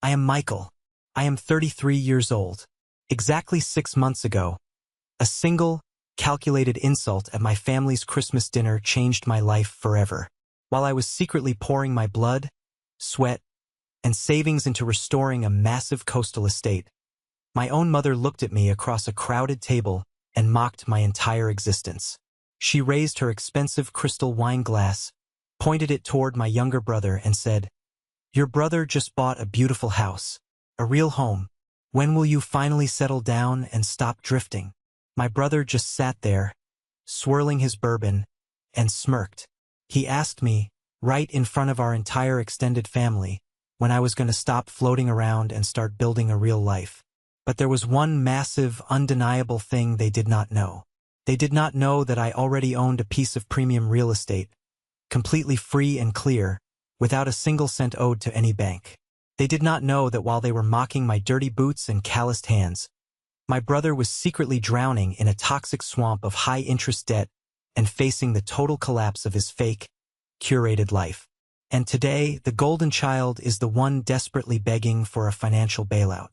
I am Michael. I am 33 years old. Exactly 6 months ago, a single, calculated insult at my family's Christmas dinner changed my life forever. While I was secretly pouring my blood, sweat, and savings into restoring a massive coastal estate, my own mother looked at me across a crowded table and mocked my entire existence. She raised her expensive crystal wine glass, pointed it toward my younger brother, and said, "Your brother just bought a beautiful house, a real home. When will you finally settle down and stop drifting?" My brother just sat there, swirling his bourbon, and smirked. He asked me, right in front of our entire extended family, when I was going to stop floating around and start building a real life. But there was one massive, undeniable thing they did not know. They did not know that I already owned a piece of premium real estate, completely free and clear, without a single cent owed to any bank. They did not know that while they were mocking my dirty boots and calloused hands, my brother was secretly drowning in a toxic swamp of high-interest debt and facing the total collapse of his fake, curated life. And today, the golden child is the one desperately begging for a financial bailout.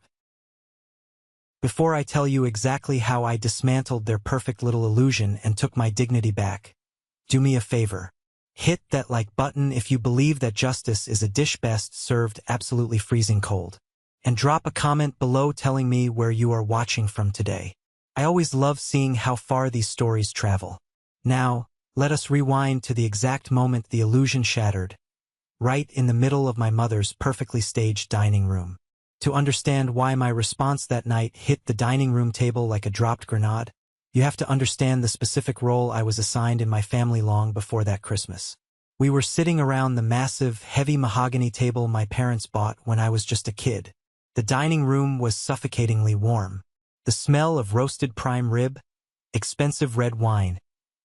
Before I tell you exactly how I dismantled their perfect little illusion and took my dignity back, do me a favor. Hit that like button if you believe that justice is a dish best served absolutely freezing cold. And drop a comment below telling me where you are watching from today. I always love seeing how far these stories travel. Now, let us rewind to the exact moment the illusion shattered, right in the middle of my mother's perfectly staged dining room. To understand why my response that night hit the dining room table like a dropped grenade, you have to understand the specific role I was assigned in my family long before that Christmas. We were sitting around the massive, heavy mahogany table my parents bought when I was just a kid. The dining room was suffocatingly warm. The smell of roasted prime rib, expensive red wine,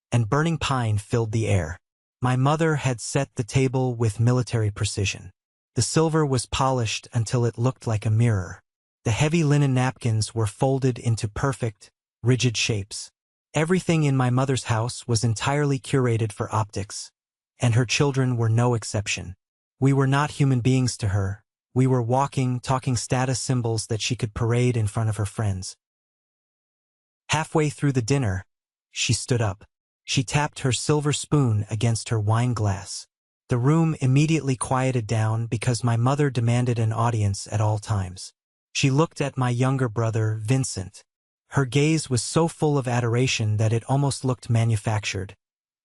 and burning pine filled the air. My mother had set the table with military precision. The silver was polished until it looked like a mirror. The heavy linen napkins were folded into perfect, rigid shapes. Everything in my mother's house was entirely curated for optics, and her children were no exception. We were not human beings to her. We were walking, talking status symbols that she could parade in front of her friends. Halfway through the dinner, she stood up. She tapped her silver spoon against her wine glass. The room immediately quieted down because my mother demanded an audience at all times. She looked at my younger brother, Vincent. Her gaze was so full of adoration that it almost looked manufactured,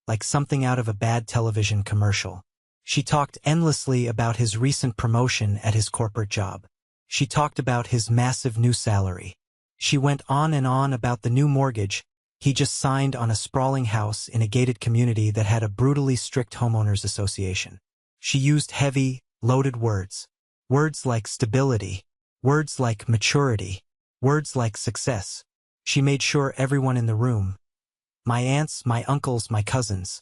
like something out of a bad television commercial. She talked endlessly about his recent promotion at his corporate job. She talked about his massive new salary. She went on and on about the new mortgage he just signed on a sprawling house in a gated community that had a brutally strict homeowners association. She used heavy, loaded words. Words like stability. Words like maturity. Words like success. She made sure everyone in the room, my aunts, my uncles, my cousins,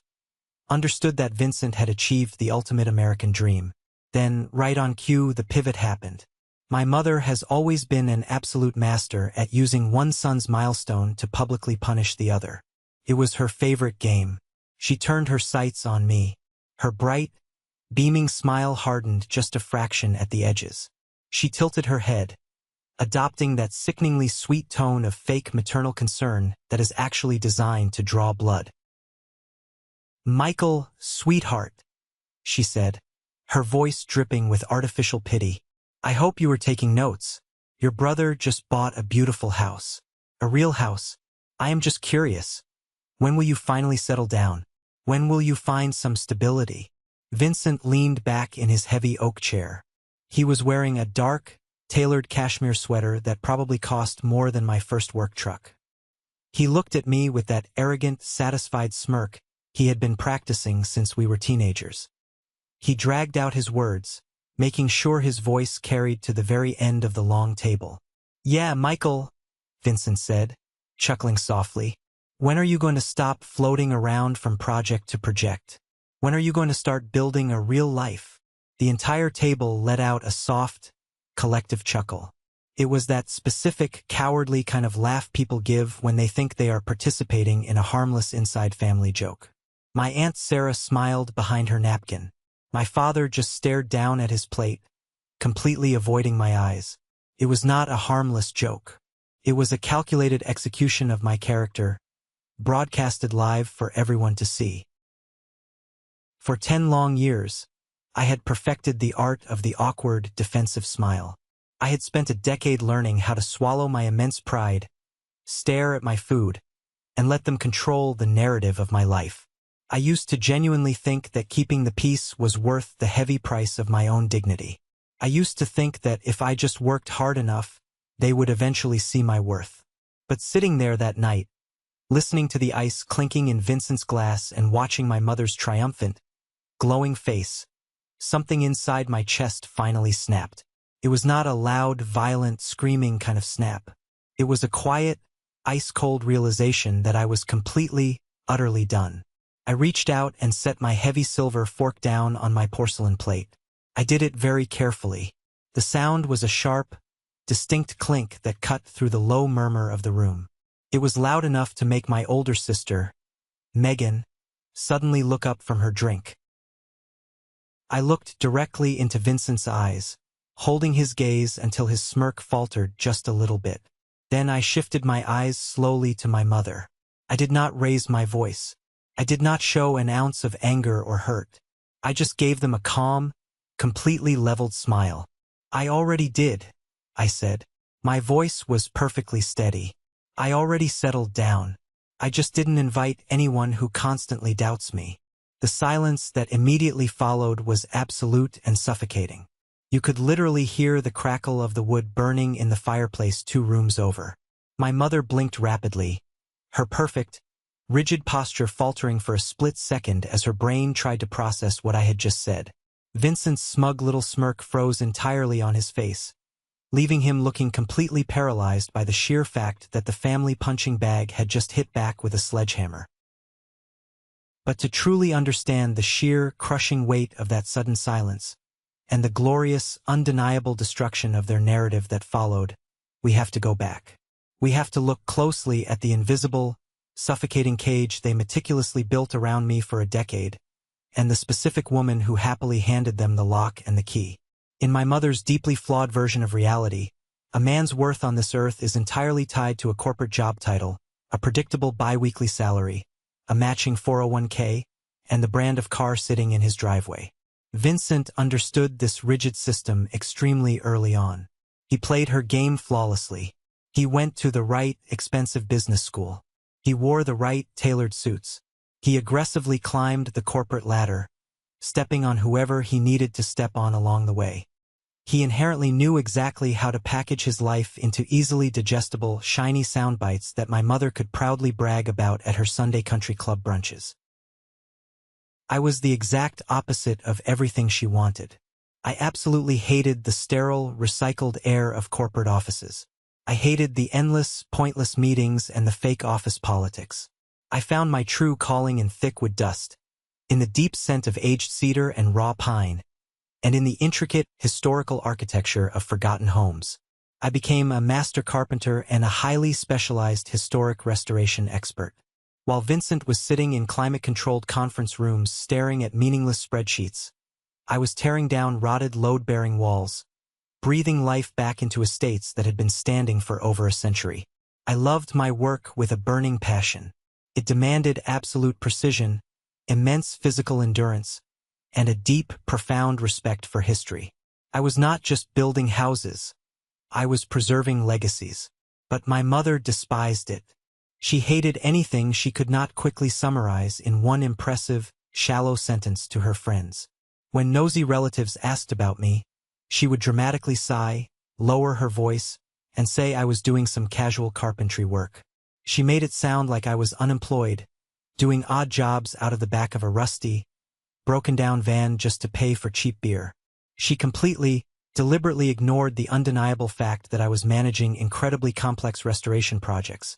understood that Vincent had achieved the ultimate American dream. Then, right on cue, the pivot happened. My mother has always been an absolute master at using one son's milestone to publicly punish the other. It was her favorite game. She turned her sights on me. Her bright, beaming smile hardened just a fraction at the edges. She tilted her head, adopting that sickeningly sweet tone of fake maternal concern that is actually designed to draw blood. "Michael, sweetheart," she said, her voice dripping with artificial pity. "I hope you were taking notes. Your brother just bought a beautiful house. A real house. I am just curious. When will you finally settle down? When will you find some stability?" Vincent leaned back in his heavy oak chair. He was wearing a dark, tailored cashmere sweater that probably cost more than my first work truck. He looked at me with that arrogant, satisfied smirk he had been practicing since we were teenagers. He dragged out his words, making sure his voice carried to the very end of the long table. "Yeah, Michael," Vincent said, chuckling softly. "When are you going to stop floating around from project to project? When are you going to start building a real life?" The entire table let out a soft, collective chuckle. It was that specific, cowardly kind of laugh people give when they think they are participating in a harmless inside family joke. My Aunt Sarah smiled behind her napkin. My father just stared down at his plate, completely avoiding my eyes. It was not a harmless joke. It was a calculated execution of my character, broadcasted live for everyone to see. For 10 long years, I had perfected the art of the awkward, defensive smile. I had spent a decade learning how to swallow my immense pride, stare at my food, and let them control the narrative of my life. I used to genuinely think that keeping the peace was worth the heavy price of my own dignity. I used to think that if I just worked hard enough, they would eventually see my worth. But sitting there that night, listening to the ice clinking in Vincent's glass and watching my mother's triumphant, glowing face, something inside my chest finally snapped. It was not a loud, violent, screaming kind of snap. It was a quiet, ice-cold realization that I was completely, utterly done. I reached out and set my heavy silver fork down on my porcelain plate. I did it very carefully. The sound was a sharp, distinct clink that cut through the low murmur of the room. It was loud enough to make my older sister, Megan, suddenly look up from her drink. I looked directly into Vincent's eyes, holding his gaze until his smirk faltered just a little bit. Then I shifted my eyes slowly to my mother. I did not raise my voice. I did not show an ounce of anger or hurt. I just gave them a calm, completely leveled smile. "I already did," I said. My voice was perfectly steady. "I already settled down. I just didn't invite anyone who constantly doubts me." The silence that immediately followed was absolute and suffocating. You could literally hear the crackle of the wood burning in the fireplace 2 rooms over. My mother blinked rapidly, her perfect, rigid posture faltering for a split second as her brain tried to process what I had just said. Vincent's smug little smirk froze entirely on his face, leaving him looking completely paralyzed by the sheer fact that the family punching bag had just hit back with a sledgehammer. But to truly understand the sheer, crushing weight of that sudden silence, and the glorious, undeniable destruction of their narrative that followed, we have to go back. We have to look closely at the invisible, suffocating cage they meticulously built around me for a decade, and the specific woman who happily handed them the lock and the key. In my mother's deeply flawed version of reality, a man's worth on this earth is entirely tied to a corporate job title, a predictable bi-weekly salary, a matching 401k, and the brand of car sitting in his driveway. Vincent understood this rigid system extremely early on. He played her game flawlessly. He went to the right, expensive business school. He wore the right, tailored suits. He aggressively climbed the corporate ladder, stepping on whoever he needed to step on along the way. He inherently knew exactly how to package his life into easily digestible, shiny sound bites that my mother could proudly brag about at her Sunday country club brunches. I was the exact opposite of everything she wanted. I absolutely hated the sterile, recycled air of corporate offices. I hated the endless, pointless meetings and the fake office politics. I found my true calling in thick wood dust, in the deep scent of aged cedar and raw pine, and in the intricate, historical architecture of forgotten homes. I became a master carpenter and a highly specialized historic restoration expert. While Vincent was sitting in climate-controlled conference rooms staring at meaningless spreadsheets, I was tearing down rotted load-bearing walls, breathing life back into estates that had been standing for over a century. I loved my work with a burning passion. It demanded absolute precision, immense physical endurance, and a deep, profound respect for history. I was not just building houses. I was preserving legacies. But my mother despised it. She hated anything she could not quickly summarize in one impressive, shallow sentence to her friends. When nosy relatives asked about me, she would dramatically sigh, lower her voice, and say I was doing some casual carpentry work. She made it sound like I was unemployed, doing odd jobs out of the back of a rusty, broken-down van just to pay for cheap beer. She completely, deliberately ignored the undeniable fact that I was managing incredibly complex restoration projects,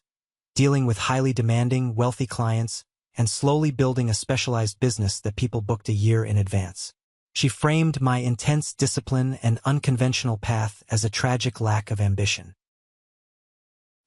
dealing with highly demanding, wealthy clients, and slowly building a specialized business that people booked a year in advance. She framed my intense discipline and unconventional path as a tragic lack of ambition.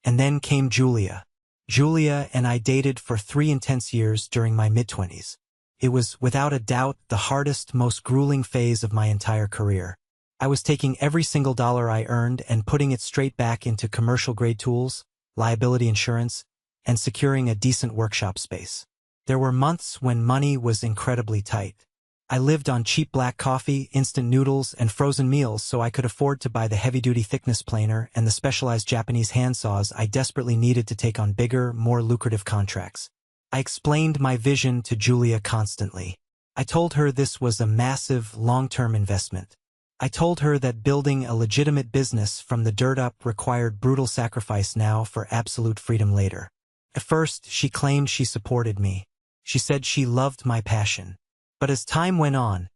And then came Julia. Julia and I dated for 3 intense years during my mid-20s. It was, without a doubt, the hardest, most grueling phase of my entire career. I was taking every single dollar I earned and putting it straight back into commercial-grade tools, liability insurance, and securing a decent workshop space. There were months when money was incredibly tight. I lived on cheap black coffee, instant noodles, and frozen meals so I could afford to buy the heavy-duty thickness planer and the specialized Japanese handsaws I desperately needed to take on bigger, more lucrative contracts. I explained my vision to Julia constantly. I told her this was a massive, long-term investment. I told her that building a legitimate business from the dirt up required brutal sacrifice now for absolute freedom later. At first, she claimed she supported me. She said she loved my passion. But as time went on,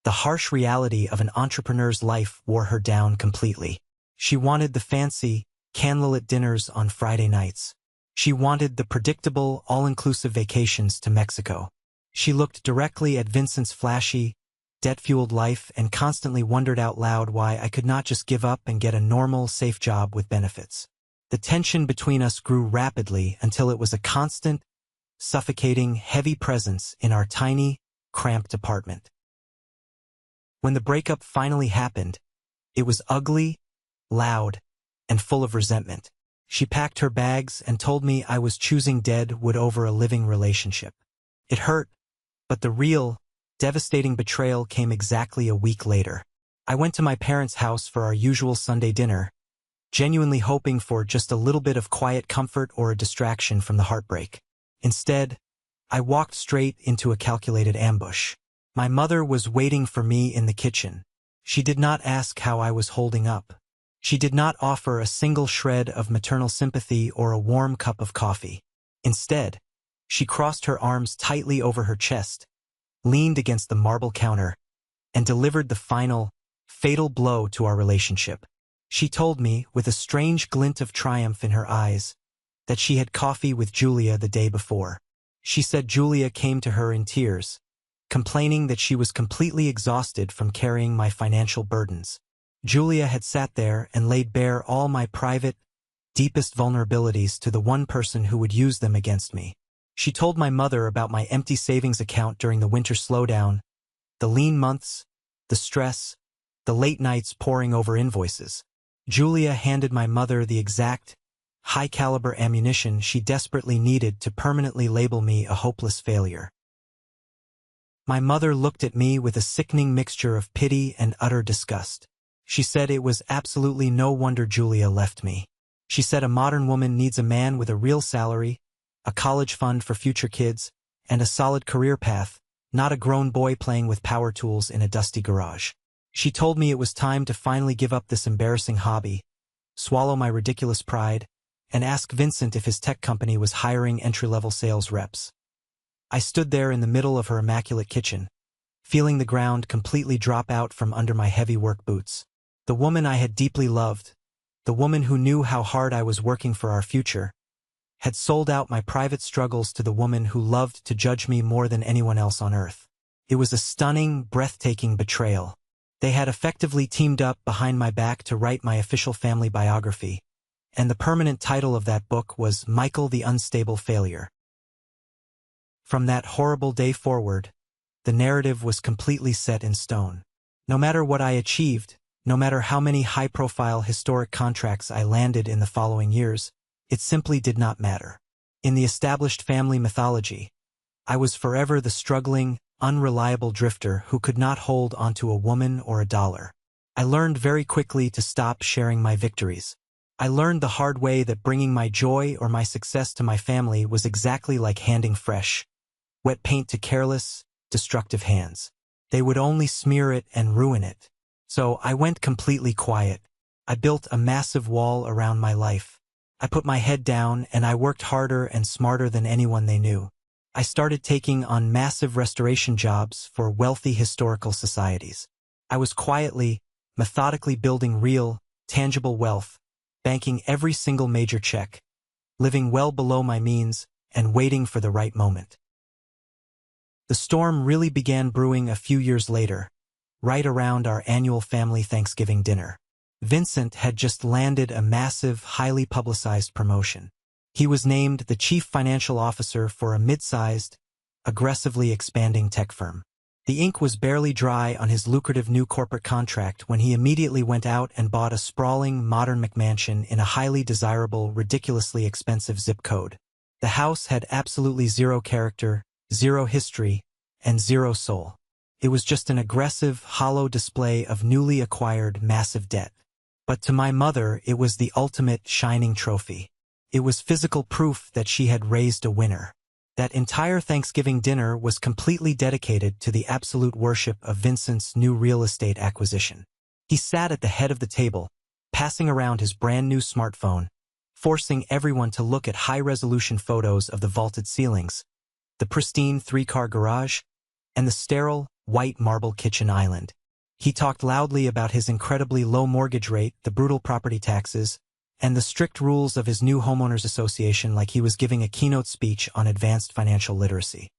the harsh reality of an entrepreneur's life wore her down completely. She wanted the fancy, candlelit dinners on Friday nights. She wanted the predictable, all-inclusive vacations to Mexico. She looked directly at Vincent's flashy, debt-fueled life and constantly wondered out loud why I could not just give up and get a normal, safe job with benefits. The tension between us grew rapidly until it was a constant, suffocating, heavy presence in our tiny, cramped apartment. When the breakup finally happened, it was ugly, loud, and full of resentment. She packed her bags and told me I was choosing dead wood over a living relationship. It hurt, but the real, devastating betrayal came exactly a week later. I went to my parents' house for our usual Sunday dinner, genuinely hoping for just a little bit of quiet comfort or a distraction from the heartbreak. Instead, I walked straight into a calculated ambush. My mother was waiting for me in the kitchen. She did not ask how I was holding up. She did not offer a single shred of maternal sympathy or a warm cup of coffee. Instead, she crossed her arms tightly over her chest, leaned against the marble counter, and delivered the final, fatal blow to our relationship. She told me, with a strange glint of triumph in her eyes, that she had coffee with Julia the day before. She said Julia came to her in tears, complaining that she was completely exhausted from carrying my financial burdens. Julia had sat there and laid bare all my private, deepest vulnerabilities to the one person who would use them against me. She told my mother about my empty savings account during the winter slowdown, the lean months, the stress, the late nights poring over invoices. Julia handed my mother the exact, high-caliber ammunition she desperately needed to permanently label me a hopeless failure. My mother looked at me with a sickening mixture of pity and utter disgust. She said it was absolutely no wonder Julia left me. She said a modern woman needs a man with a real salary, a college fund for future kids, and a solid career path, not a grown boy playing with power tools in a dusty garage. She told me it was time to finally give up this embarrassing hobby, swallow my ridiculous pride, and ask Vincent if his tech company was hiring entry-level sales reps. I stood there in the middle of her immaculate kitchen, feeling the ground completely drop out from under my heavy work boots. The woman I had deeply loved, the woman who knew how hard I was working for our future, had sold out my private struggles to the woman who loved to judge me more than anyone else on earth. It was a stunning, breathtaking betrayal. They had effectively teamed up behind my back to write my official family biography, and the permanent title of that book was Michael the Unstable Failure. From that horrible day forward, the narrative was completely set in stone. No matter what I achieved, no matter how many high-profile historic contracts I landed in the following years, it simply did not matter. In the established family mythology, I was forever the struggling, unreliable drifter who could not hold onto a woman or a dollar. I learned very quickly to stop sharing my victories. I learned the hard way that bringing my joy or my success to my family was exactly like handing fresh, wet paint to careless, destructive hands. They would only smear it and ruin it. So I went completely quiet. I built a massive wall around my life. I put my head down and I worked harder and smarter than anyone they knew. I started taking on massive restoration jobs for wealthy historical societies. I was quietly, methodically building real, tangible wealth, banking every single major check, living well below my means, and waiting for the right moment. The storm really began brewing a few years later, right around our annual family Thanksgiving dinner. Vincent had just landed a massive, highly publicized promotion. He was named the chief financial officer for a mid-sized, aggressively expanding tech firm. The ink was barely dry on his lucrative new corporate contract when he immediately went out and bought a sprawling, modern McMansion in a highly desirable, ridiculously expensive zip code. The house had absolutely zero character, zero history, and zero soul. It was just an aggressive, hollow display of newly acquired massive debt. But to my mother, it was the ultimate shining trophy. It was physical proof that she had raised a winner. That entire Thanksgiving dinner was completely dedicated to the absolute worship of Vincent's new real estate acquisition. He sat at the head of the table, passing around his brand new smartphone, forcing everyone to look at high-resolution photos of the vaulted ceilings, the pristine three-car garage, and the sterile, white marble kitchen island. He talked loudly about his incredibly low mortgage rate, the brutal property taxes, and the strict rules of his new homeowners association like he was giving a keynote speech on advanced financial literacy.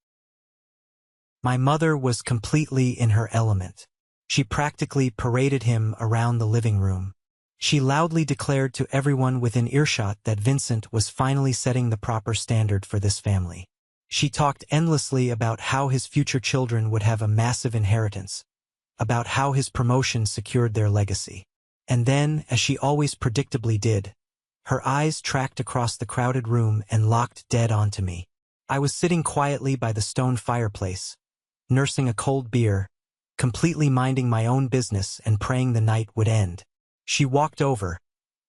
My mother was completely in her element. She practically paraded him around the living room. She loudly declared to everyone within earshot that Vincent was finally setting the proper standard for this family. She talked endlessly about how his future children would have a massive inheritance, about how his promotion secured their legacy. And then, as she always predictably did, her eyes tracked across the crowded room and locked dead onto me. I was sitting quietly by the stone fireplace, nursing a cold beer, completely minding my own business and praying the night would end. She walked over,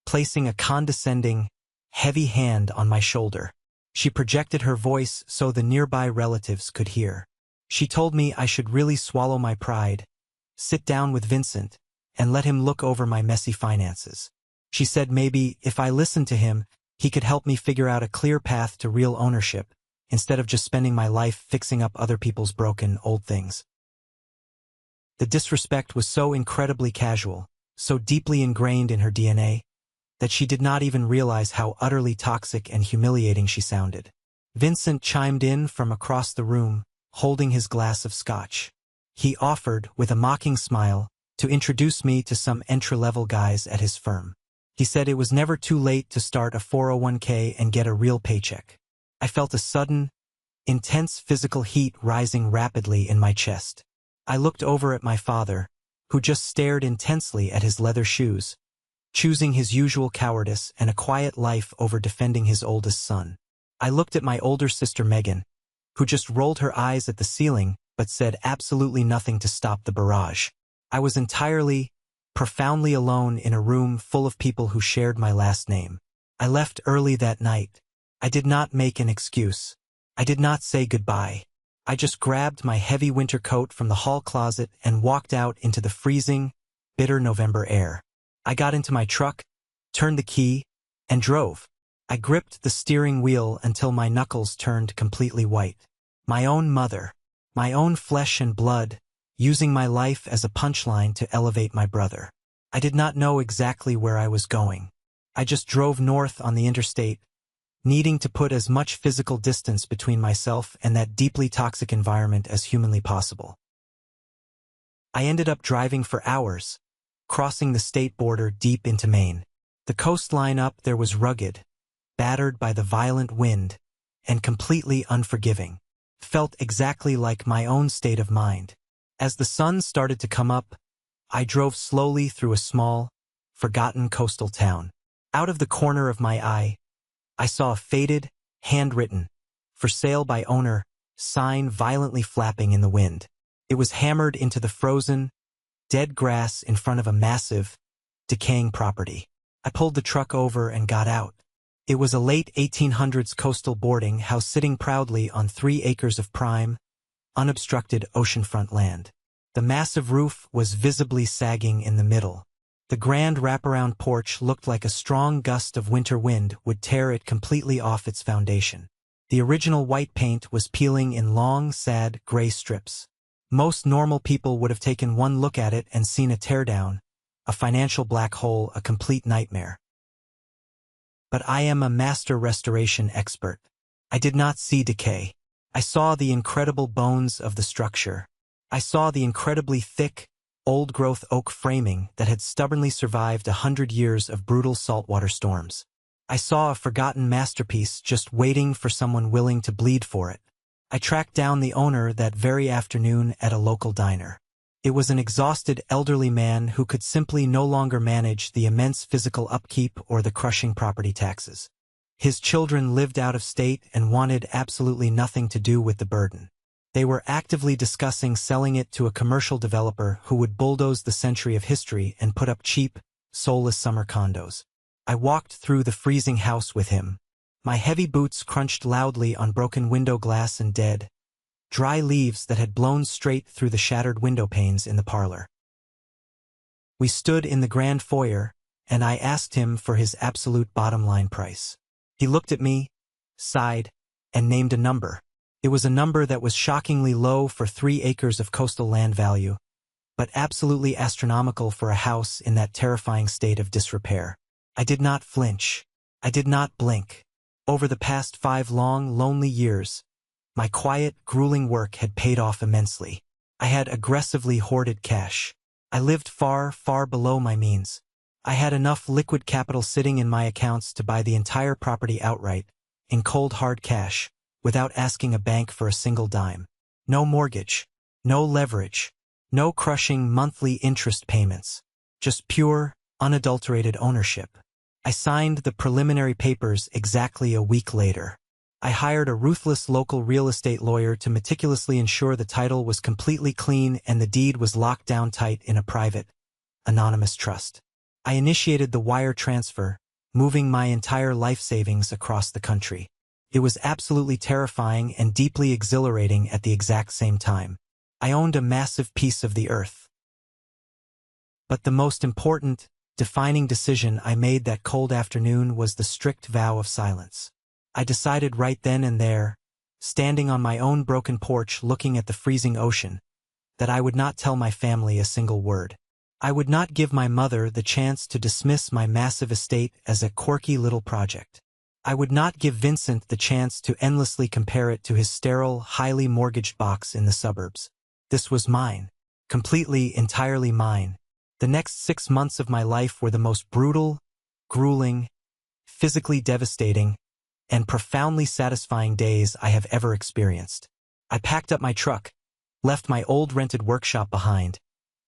placing a condescending, heavy hand on my shoulder. She projected her voice so the nearby relatives could hear. She told me I should really swallow my pride, sit down with Vincent, and let him look over my messy finances. She said maybe, if I listened to him, he could help me figure out a clear path to real ownership, instead of just spending my life fixing up other people's broken, old things. The disrespect was so incredibly casual, so deeply ingrained in her DNA, that she did not even realize how utterly toxic and humiliating she sounded. Vincent chimed in from across the room, holding his glass of scotch. He offered, with a mocking smile, to introduce me to some entry-level guys at his firm. He said it was never too late to start a 401k and get a real paycheck. I felt a sudden, intense physical heat rising rapidly in my chest. I looked over at my father, who just stared intensely at his leather shoes, choosing his usual cowardice and a quiet life over defending his oldest son. I looked at my older sister Megan, who just rolled her eyes at the ceiling but said absolutely nothing to stop the barrage. I was entirely, profoundly alone in a room full of people who shared my last name. I left early that night. I did not make an excuse. I did not say goodbye. I just grabbed my heavy winter coat from the hall closet and walked out into the freezing, bitter November air. I got into my truck, turned the key, and drove. I gripped the steering wheel until my knuckles turned completely white. My own mother, my own flesh and blood, using my life as a punchline to elevate my brother. I did not know exactly where I was going. I just drove north on the interstate, needing to put as much physical distance between myself and that deeply toxic environment as humanly possible. I ended up driving for hours, crossing the state border deep into Maine. The coastline up there was rugged, battered by the violent wind, and completely unforgiving. Felt exactly like my own state of mind. As the sun started to come up, I drove slowly through a small, forgotten coastal town. Out of the corner of my eye, I saw a faded, handwritten, "For sale by owner," sign violently flapping in the wind. It was hammered into the frozen, dead grass in front of a massive, decaying property. I pulled the truck over and got out. It was a late 1800s coastal boarding house sitting proudly on 3 acres of prime, unobstructed oceanfront land. The massive roof was visibly sagging in the middle. The grand wraparound porch looked like a strong gust of winter wind would tear it completely off its foundation. The original white paint was peeling in long, sad, gray strips. Most normal people would have taken one look at it and seen a teardown, a financial black hole, a complete nightmare. But I am a master restoration expert. I did not see decay. I saw the incredible bones of the structure. I saw the incredibly thick, old-growth oak framing that had stubbornly survived 100 years of brutal saltwater storms. I saw a forgotten masterpiece just waiting for someone willing to bleed for it. I tracked down the owner that very afternoon at a local diner. It was an exhausted elderly man who could simply no longer manage the immense physical upkeep or the crushing property taxes. His children lived out of state and wanted absolutely nothing to do with the burden. They were actively discussing selling it to a commercial developer who would bulldoze the century of history and put up cheap, soulless summer condos. I walked through the freezing house with him. My heavy boots crunched loudly on broken window glass and dead, dry leaves that had blown straight through the shattered window panes in the parlor. We stood in the grand foyer, and I asked him for his absolute bottom-line price. He looked at me, sighed, and named a number. It was a number that was shockingly low for 3 acres of coastal land value, but absolutely astronomical for a house in that terrifying state of disrepair. I did not flinch. I did not blink. Over the past 5 long, lonely years, my quiet, grueling work had paid off immensely. I had aggressively hoarded cash. I lived far, far below my means. I had enough liquid capital sitting in my accounts to buy the entire property outright, in cold hard cash, without asking a bank for a single dime. No mortgage, no leverage, no crushing monthly interest payments. Just pure, unadulterated ownership. I signed the preliminary papers exactly a week later. I hired a ruthless local real estate lawyer to meticulously ensure the title was completely clean and the deed was locked down tight in a private, anonymous trust. I initiated the wire transfer, moving my entire life savings across the country. It was absolutely terrifying and deeply exhilarating at the exact same time. I owned a massive piece of the earth. But the most important, defining decision I made that cold afternoon was the strict vow of silence. I decided right then and there, standing on my own broken porch looking at the freezing ocean, that I would not tell my family a single word. I would not give my mother the chance to dismiss my massive estate as a quirky little project. I would not give Vincent the chance to endlessly compare it to his sterile, highly mortgaged box in the suburbs. This was mine. Completely, entirely mine. The next 6 months of my life were the most brutal, grueling, physically devastating, and profoundly satisfying days I have ever experienced. I packed up my truck, left my old rented workshop behind,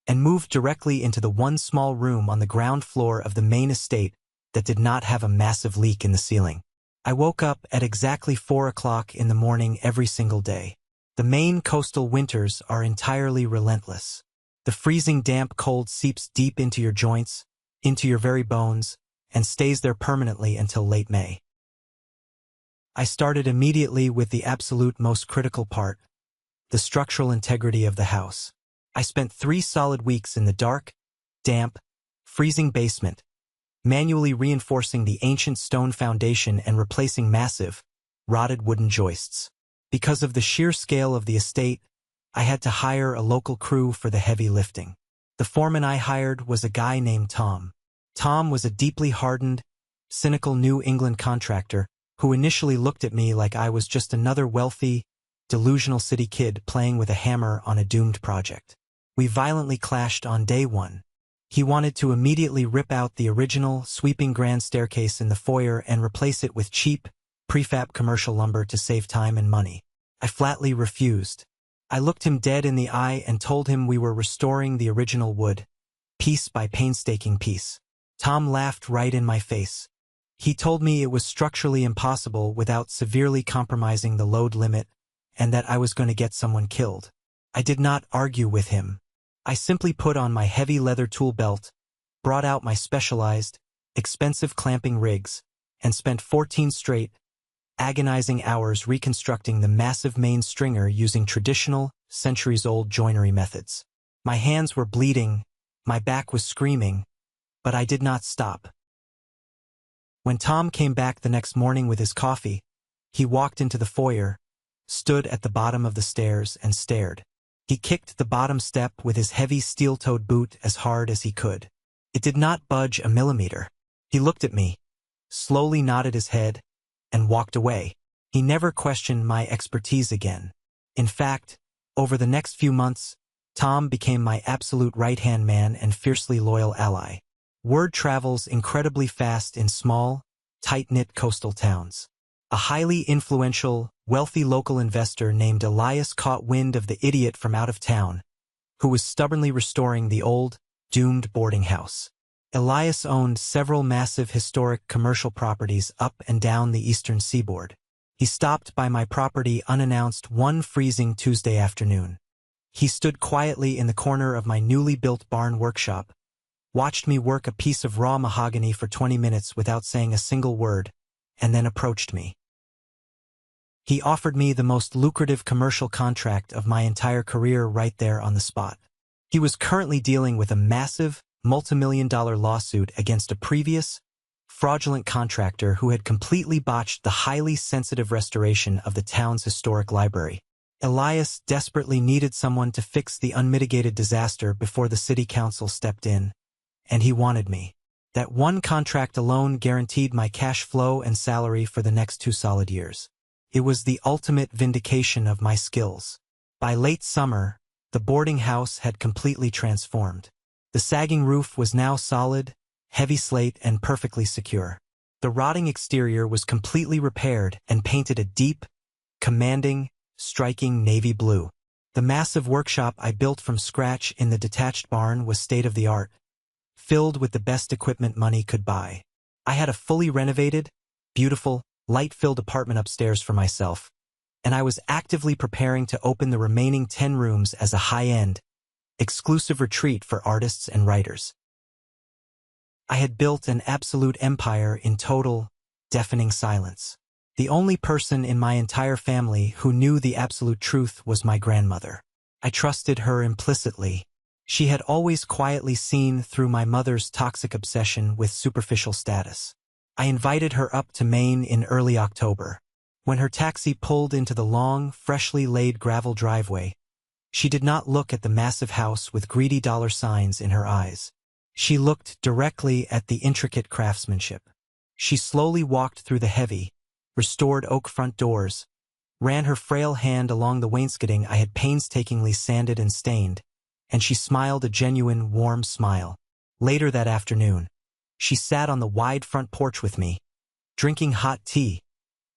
and moved directly into the one small room on the ground floor of the main estate that did not have a massive leak in the ceiling. I woke up at exactly 4 o'clock in the morning every single day. The Maine coastal winters are entirely relentless. The freezing damp cold seeps deep into your joints, into your very bones, and stays there permanently until late May. I started immediately with the absolute most critical part, the structural integrity of the house. I spent 3 solid weeks in the dark, damp, freezing basement, manually reinforcing the ancient stone foundation and replacing massive, rotted wooden joists. Because of the sheer scale of the estate, I had to hire a local crew for the heavy lifting. The foreman I hired was a guy named Tom. Tom was a deeply hardened, cynical New England contractor who initially looked at me like I was just another wealthy, delusional city kid playing with a hammer on a doomed project. We violently clashed on day 1. He wanted to immediately rip out the original, sweeping grand staircase in the foyer and replace it with cheap, prefab commercial lumber to save time and money. I flatly refused. I looked him dead in the eye and told him we were restoring the original wood, piece by painstaking piece. Tom laughed right in my face. He told me it was structurally impossible without severely compromising the load limit and that I was going to get someone killed. I did not argue with him. I simply put on my heavy leather tool belt, brought out my specialized, expensive clamping rigs, and spent 14 straight, agonizing hours reconstructing the massive main stringer using traditional, centuries-old joinery methods. My hands were bleeding, my back was screaming, but I did not stop. When Tom came back the next morning with his coffee, he walked into the foyer, stood at the bottom of the stairs and stared. He kicked the bottom step with his heavy steel-toed boot as hard as he could. It did not budge a millimeter. He looked at me, slowly nodded his head, and walked away. He never questioned my expertise again. In fact, over the next few months, Tom became my absolute right-hand man and fiercely loyal ally. Word travels incredibly fast in small, tight-knit coastal towns. A highly influential, wealthy local investor named Elias caught wind of the idiot from out of town, who was stubbornly restoring the old, doomed boarding house. Elias owned several massive historic commercial properties up and down the eastern seaboard. He stopped by my property unannounced one freezing Tuesday afternoon. He stood quietly in the corner of my newly built barn workshop, watched me work a piece of raw mahogany for 20 minutes without saying a single word, and then approached me. He offered me the most lucrative commercial contract of my entire career right there on the spot. He was currently dealing with a massive, multi-million-dollar lawsuit against a previous, fraudulent contractor who had completely botched the highly sensitive restoration of the town's historic library. Elias desperately needed someone to fix the unmitigated disaster before the city council stepped in, and he wanted me. That one contract alone guaranteed my cash flow and salary for the next 2 solid years. It was the ultimate vindication of my skills. By late summer, the boarding house had completely transformed. The sagging roof was now solid, heavy slate, and perfectly secure. The rotting exterior was completely repaired and painted a deep, commanding, striking navy blue. The massive workshop I built from scratch in the detached barn was state-of-the-art, filled with the best equipment money could buy. I had a fully renovated, beautiful, light-filled apartment upstairs for myself, and I was actively preparing to open the remaining 10 rooms as a high-end, exclusive retreat for artists and writers. I had built an absolute empire in total, deafening silence. The only person in my entire family who knew the absolute truth was my grandmother. I trusted her implicitly. She had always quietly seen through my mother's toxic obsession with superficial status. I invited her up to Maine in early October. When her taxi pulled into the long, freshly laid gravel driveway, she did not look at the massive house with greedy dollar signs in her eyes. She looked directly at the intricate craftsmanship. She slowly walked through the heavy, restored oak front doors, ran her frail hand along the wainscoting I had painstakingly sanded and stained, and she smiled a genuine, warm smile. Later that afternoon, she sat on the wide front porch with me, drinking hot tea,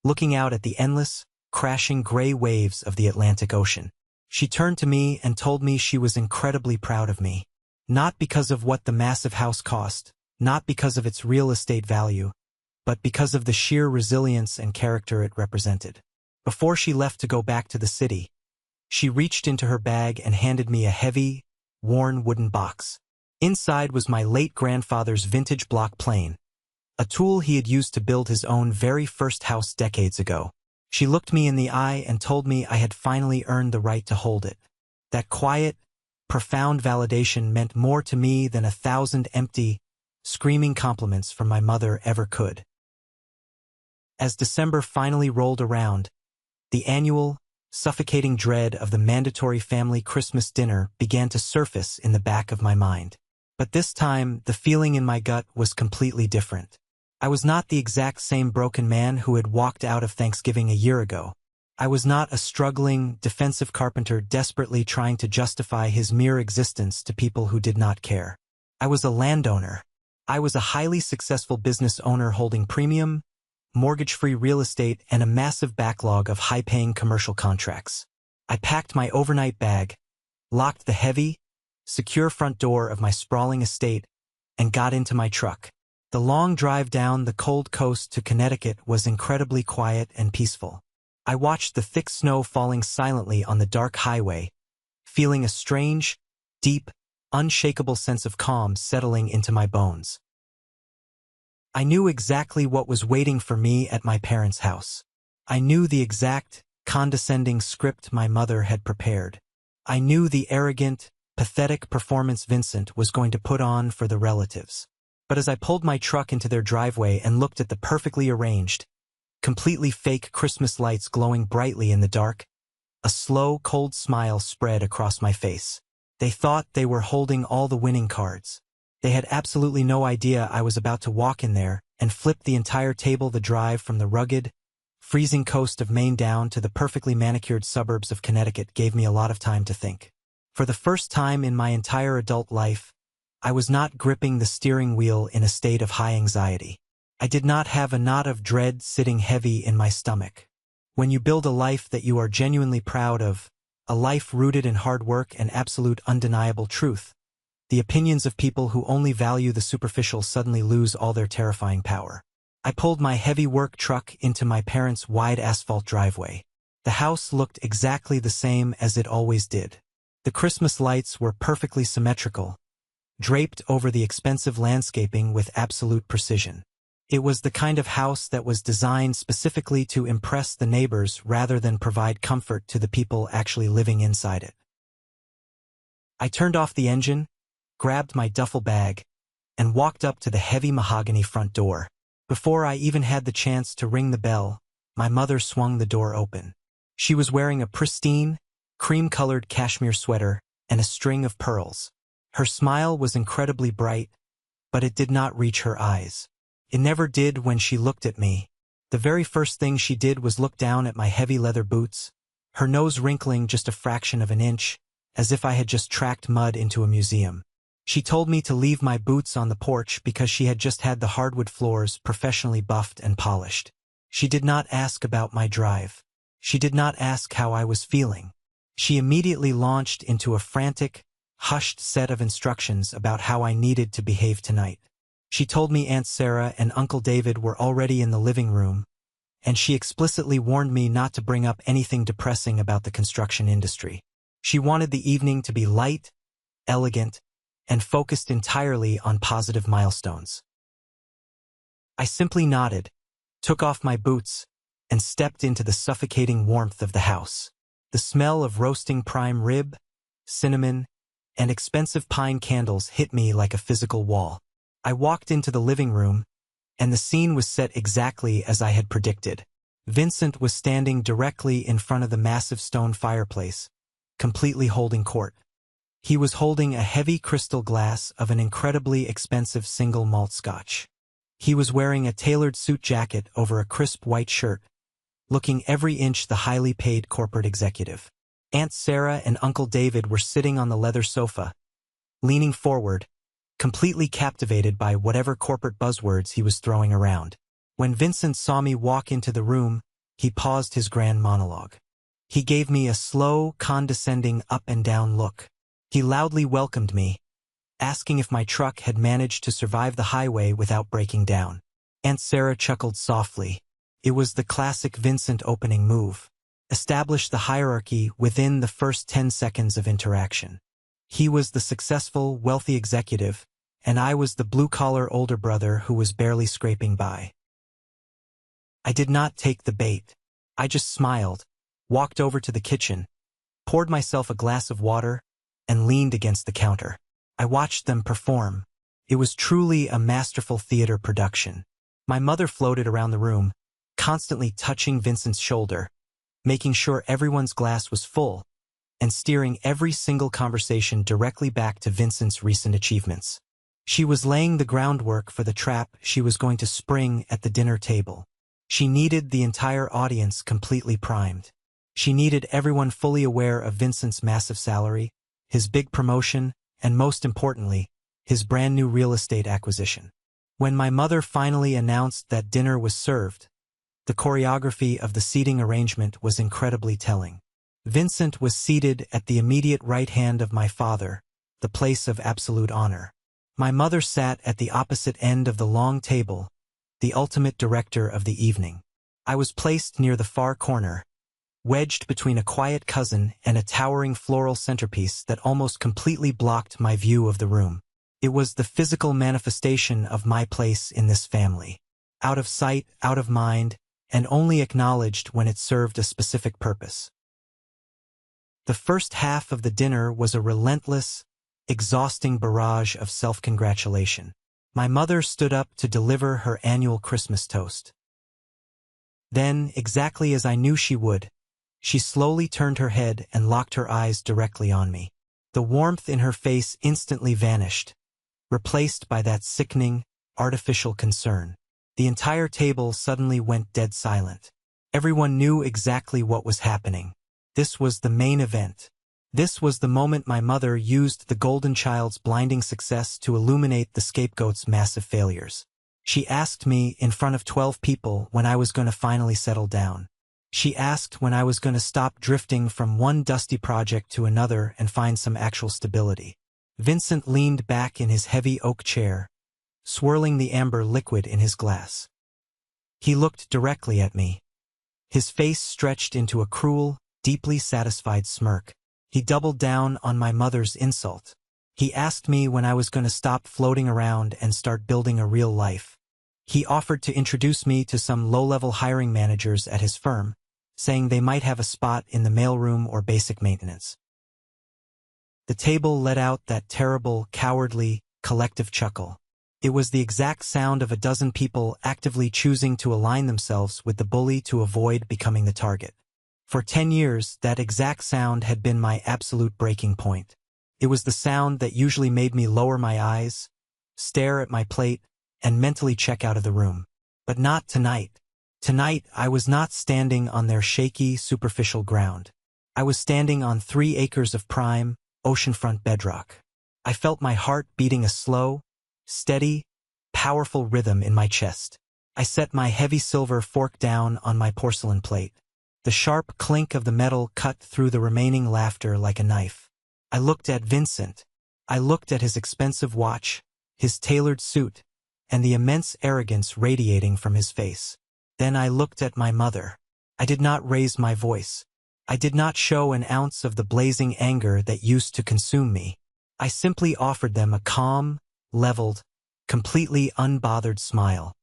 looking out at the endless, crashing gray waves of the Atlantic Ocean. She turned to me and told me she was incredibly proud of me. Not because of what the massive house cost, not because of its real estate value, but because of the sheer resilience and character it represented. Before she left to go back to the city, she reached into her bag and handed me a heavy, worn wooden box. Inside was my late grandfather's vintage block plane, a tool he had used to build his own very first house decades ago. She looked me in the eye and told me I had finally earned the right to hold it. That quiet, profound validation meant more to me than 1,000 empty, screaming compliments from my mother ever could. As December finally rolled around, the annual, suffocating dread of the mandatory family Christmas dinner began to surface in the back of my mind. But this time, the feeling in my gut was completely different. I was not the exact same broken man who had walked out of Thanksgiving a year ago. I was not a struggling, defensive carpenter desperately trying to justify his mere existence to people who did not care. I was a landowner. I was a highly successful business owner holding premium, mortgage-free real estate and a massive backlog of high-paying commercial contracts. I packed my overnight bag, locked the heavy, secure front door of my sprawling estate, and got into my truck. The long drive down the cold coast to Connecticut was incredibly quiet and peaceful. I watched the thick snow falling silently on the dark highway, feeling a strange, deep, unshakable sense of calm settling into my bones. I knew exactly what was waiting for me at my parents' house. I knew the exact, condescending script my mother had prepared. I knew the arrogant, pathetic performance Vincent was going to put on for the relatives. But as I pulled my truck into their driveway and looked at the perfectly arranged, completely fake Christmas lights glowing brightly in the dark, a slow, cold smile spread across my face. They thought they were holding all the winning cards. They had absolutely no idea I was about to walk in there and flip the entire table. The drive from the rugged, freezing coast of Maine down to the perfectly manicured suburbs of Connecticut gave me a lot of time to think. For the first time in my entire adult life, I was not gripping the steering wheel in a state of high anxiety. I did not have a knot of dread sitting heavy in my stomach. When you build a life that you are genuinely proud of, a life rooted in hard work and absolute undeniable truth, the opinions of people who only value the superficial suddenly lose all their terrifying power. I pulled my heavy work truck into my parents' wide asphalt driveway. The house looked exactly the same as it always did. The Christmas lights were perfectly symmetrical, draped over the expensive landscaping with absolute precision. It was the kind of house that was designed specifically to impress the neighbors rather than provide comfort to the people actually living inside it. I turned off the engine, grabbed my duffel bag, and walked up to the heavy mahogany front door. Before I even had the chance to ring the bell, my mother swung the door open. She was wearing a pristine, cream-colored cashmere sweater and a string of pearls. Her smile was incredibly bright, but it did not reach her eyes. It never did when she looked at me. The very first thing she did was look down at my heavy leather boots, her nose wrinkling just a fraction of an inch, as if I had just tracked mud into a museum. She told me to leave my boots on the porch because she had just had the hardwood floors professionally buffed and polished. She did not ask about my drive. She did not ask how I was feeling. She immediately launched into a frantic, hushed set of instructions about how I needed to behave tonight. She told me Aunt Sarah and Uncle David were already in the living room, and she explicitly warned me not to bring up anything depressing about the construction industry. She wanted the evening to be light, elegant, and focused entirely on positive milestones. I simply nodded, took off my boots, and stepped into the suffocating warmth of the house. The smell of roasting prime rib, cinnamon, and expensive pine candles hit me like a physical wall. I walked into the living room, and the scene was set exactly as I had predicted. Vincent was standing directly in front of the massive stone fireplace, completely holding court. He was holding a heavy crystal glass of an incredibly expensive single malt scotch. He was wearing a tailored suit jacket over a crisp white shirt, looking every inch the highly paid corporate executive. Aunt Sarah and Uncle David were sitting on the leather sofa, leaning forward, completely captivated by whatever corporate buzzwords he was throwing around. When Vincent saw me walk into the room, he paused his grand monologue. He gave me a slow, condescending up and down look. He loudly welcomed me, asking if my truck had managed to survive the highway without breaking down. Aunt Sarah chuckled softly. It was the classic Vincent opening move. Establish the hierarchy within the first 10 seconds of interaction. He was the successful, wealthy executive, and I was the blue-collar older brother who was barely scraping by. I did not take the bait. I just smiled, walked over to the kitchen, poured myself a glass of water, and leaned against the counter. I watched them perform. It was truly a masterful theater production. My mother floated around the room, constantly touching Vincent's shoulder, making sure everyone's glass was full, and steering every single conversation directly back to Vincent's recent achievements. She was laying the groundwork for the trap she was going to spring at the dinner table. She needed the entire audience completely primed. She needed everyone fully aware of Vincent's massive salary, his big promotion, and most importantly, his brand new real estate acquisition. When my mother finally announced that dinner was served, the choreography of the seating arrangement was incredibly telling. Vincent was seated at the immediate right hand of my father, the place of absolute honor. My mother sat at the opposite end of the long table, the ultimate director of the evening. I was placed near the far corner, wedged between a quiet cousin and a towering floral centerpiece that almost completely blocked my view of the room. It was the physical manifestation of my place in this family. Out of sight, out of mind, and only acknowledged when it served a specific purpose. The first half of the dinner was a relentless, exhausting barrage of self-congratulation. My mother stood up to deliver her annual Christmas toast. Then, exactly as I knew she would, she slowly turned her head and locked her eyes directly on me. The warmth in her face instantly vanished, replaced by that sickening, artificial concern. The entire table suddenly went dead silent. Everyone knew exactly what was happening. This was the main event. This was the moment my mother used the golden child's blinding success to illuminate the scapegoat's massive failures. She asked me in front of 12 people when I was going to finally settle down. She asked when I was going to stop drifting from one dusty project to another and find some actual stability. Vincent leaned back in his heavy oak chair, swirling the amber liquid in his glass. He looked directly at me. His face stretched into a cruel, deeply satisfied smirk. He doubled down on my mother's insult. He asked me when I was going to stop floating around and start building a real life. He offered to introduce me to some low-level hiring managers at his firm, saying they might have a spot in the mailroom or basic maintenance. The table let out that terrible, cowardly, collective chuckle. It was the exact sound of a dozen people actively choosing to align themselves with the bully to avoid becoming the target. For 10 years, that exact sound had been my absolute breaking point. It was the sound that usually made me lower my eyes, stare at my plate, and mentally check out of the room. But not tonight. Tonight, I was not standing on their shaky, superficial ground. I was standing on 3 acres of prime, oceanfront bedrock. I felt my heart beating a slow, steady, powerful rhythm in my chest. I set my heavy silver fork down on my porcelain plate. The sharp clink of the metal cut through the remaining laughter like a knife. I looked at Vincent. I looked at his expensive watch, his tailored suit, and the immense arrogance radiating from his face. Then I looked at my mother. I did not raise my voice. I did not show an ounce of the blazing anger that used to consume me. I simply offered them a calm, leveled, completely unbothered smile.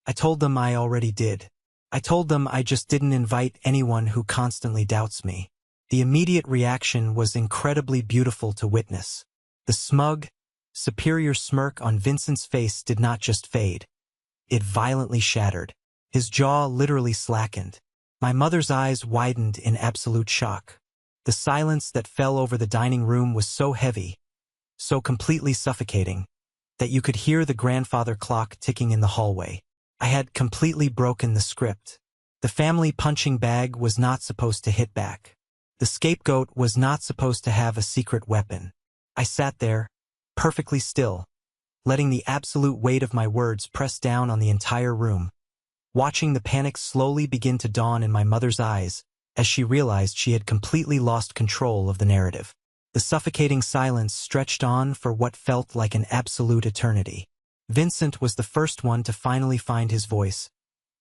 I told them I already did. I told them I just didn't invite anyone who constantly doubts me. The immediate reaction was incredibly beautiful to witness. The smug, superior smirk on Vincent's face did not just fade. It violently shattered. His jaw literally slackened. My mother's eyes widened in absolute shock. The silence that fell over the dining room was so heavy, so completely suffocating, that you could hear the grandfather clock ticking in the hallway. I had completely broken the script. The family punching bag was not supposed to hit back. The scapegoat was not supposed to have a secret weapon. I sat there, perfectly still, letting the absolute weight of my words press down on the entire room, watching the panic slowly begin to dawn in my mother's eyes as she realized she had completely lost control of the narrative. The suffocating silence stretched on for what felt like an absolute eternity. Vincent was the first one to finally find his voice,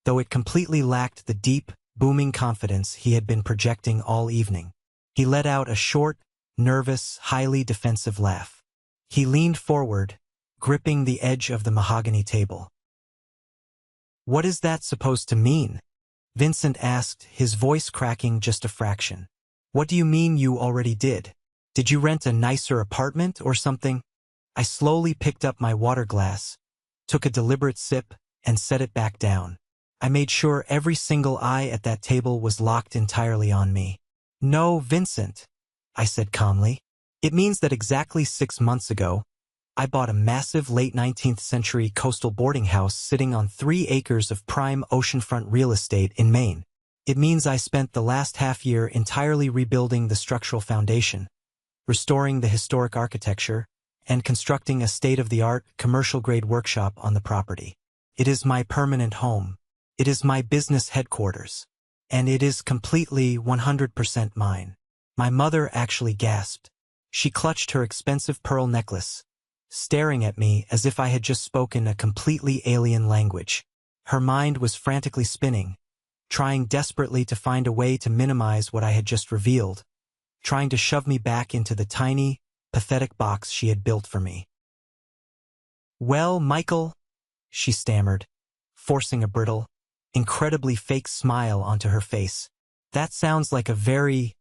though it completely lacked the deep, booming confidence he had been projecting all evening. He let out a short, nervous, highly defensive laugh. He leaned forward, gripping the edge of the mahogany table. "What is that supposed to mean?" Vincent asked, his voice cracking just a fraction. "What do you mean you already did? Did you rent a nicer apartment or something?" I slowly picked up my water glass, took a deliberate sip, and set it back down. I made sure every single eye at that table was locked entirely on me. "No, Vincent," I said calmly. "It means that exactly 6 months ago, I bought a massive late 19th century coastal boarding house sitting on 3 acres of prime oceanfront real estate in Maine. It means I spent the last half year entirely rebuilding the structural foundation, restoring the historic architecture, and constructing a state-of-the-art, commercial-grade workshop on the property. It is my permanent home. It is my business headquarters. And it is completely 100% mine." My mother actually gasped. She clutched her expensive pearl necklace, staring at me as if I had just spoken a completely alien language. Her mind was frantically spinning, trying desperately to find a way to minimize what I had just revealed, trying to shove me back into the tiny, pathetic box she had built for me. "Well, Michael," she stammered, forcing a brittle, incredibly fake smile onto her face. "That sounds like a very